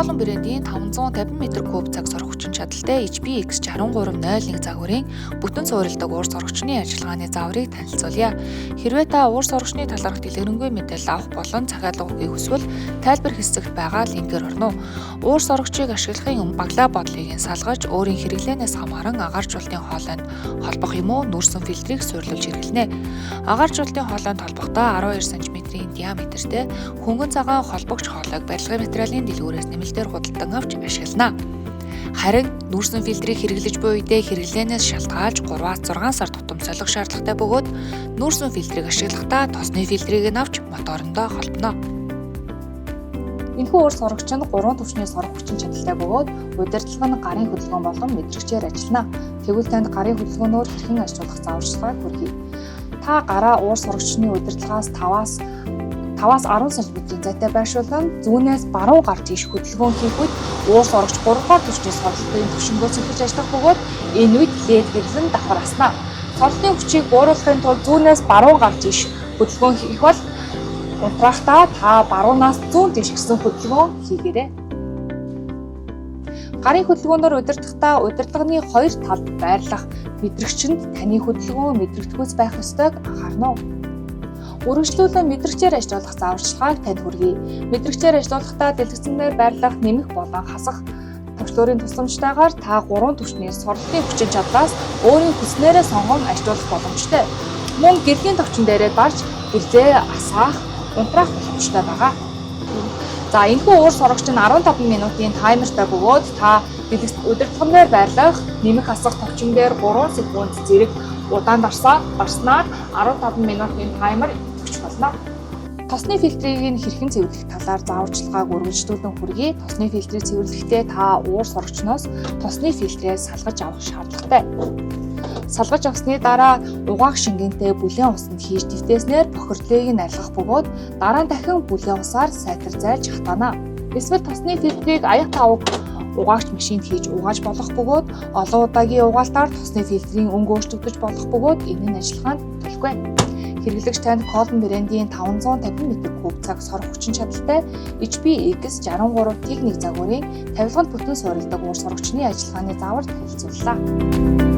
Колон брэндийн 550 м3 цаг сорох хүчин чадалтай HBX6301 загварын бүтэн суурилдаг уур сорогчны ажиллагааны зааврыг танилцуулъя. Хэрвээ та уур сорогчны талаарх дэлгэрэнгүй мэдээлэл авах болон захиалгыг хүсвэл тайлбар хэсэгт байгаа линкээр орно. Уур сорогчийг ашиглахын өмнө баглаа бодлыг салгаж өөрийн хэрэглээнээс хамааран агааржуулалтын хоолойнд холбох юм уу нүүрсэн фильтрийг суйрлуулж хэрэглэнэ. Агааржуулалтын хоолойнд холбохдоо 12 см-ийн диаметртэй хөнгөн цагаан холбогч хоолойг барилгын материалын дэлгүүрээс нэмэлтээр худалдан авч ашиглана. Харин нүүрсэн фильтрийг хэрэглэж буй үедээ хэрэглээнээс шалтгаалж 3-6 сар тутам солих шаардлагатай бөгөөд нүүрсэн фильтрийг ашиглахдаа тосны фильтрийг нь авч моторондоо холбоно. Энэхүү уур сорогч нь 3 түвшний сорох хүчин чадалтай бөгөөд удирдлага нь гарын хөдөлгөөн болон мэдрэгчээр ажиллана. Тэгвэл танд гарын хөдөлгөөнөөр хэрхэн ажиллах зааварчилгааг хүргэе. Та гараа уур сорогчны удирдлагаас 5-10 см зайтай байршуулан зүүнээс баруун гар тийш хөдөлгөөн хийх үед уур сорогч 3-р түвшний сорилтын түвшингөө сэлгэж ажиллах бөгөөд энэ үед лед гэрлэн давхар аснаа. Сорилтын хүчийг бууруулахын тулд зүүнээс баруун гар тийш хөдөлгөөн хийх бол унтрахдаа та баруунаас зүүн тийш гэсэн хөдөлгөөн хийгээрэй. Гарын хөдөлгөөнөөр удирдахдаа удирдлагын хоёр талд байрлах мэдрэгчэнд таны хөдөлгөөн мэдрэгдэхүйц байх ёстойг анхаарна уу? Үргэлжлүүлэн мэдрэгчээр ажиллах зааварчилгааг танд хүргэе. Мэдрэгчээр ажиллахдаа дэлгэцэнээр байрлах, нэмэх болон хасах төвчлөрийн тусламжтайгаар та 3 түвшний сорилтын хүчин чадлаас өөрийн хүснээрээ сонгон ажиллах боломжтой. Мөн гэрлийн товчон дээрээ гарч гэрзээ асаах, унтраах боломжтой байгаа. За энэхүү уур сорогч нь 15 минутын таймертай бөгөөд та удирдлагынээр байрлах, нэмэх асах товчон дээр 3 секунд зэрэг удаан дарснаар 15 минутын таймер өгч болно. Тосны фильтрийг нь хэрхэн цэвэрлэх талаар зааварчилгааг үргэлжлүүлэн хүргэе. Тосны фильтрийг цэвэрлэхдээ та уур сорогчноос тосны фильтрээ салгаж авах шаардлагатай. Салгаж авсны дараа угаах шингэнтэй бүлээн усанд хийж твтээснээр бохирдлыг нь алгах бөгөөд дараа нь дахин бүлээн усаар сайтар зайлж хатана. Эсвэл тосны фильтрийг аяг тавг угаагч машинд хийж угааж болох бөгөөд олон удаагийн угаалтаар тосны фильтрийн өнгө өөрчлөгдөж болох бөгөөд энэ нь ажиллаханд төлөвгүй. Хэрэглэгч танд Колон брэндийн 550 м3 цаг сорох хүчин чадалтай HBX63 техник загварын тавилганд бүтэн суурилдаг уур сорогчны ажиллагааны заавар танилцууллаа.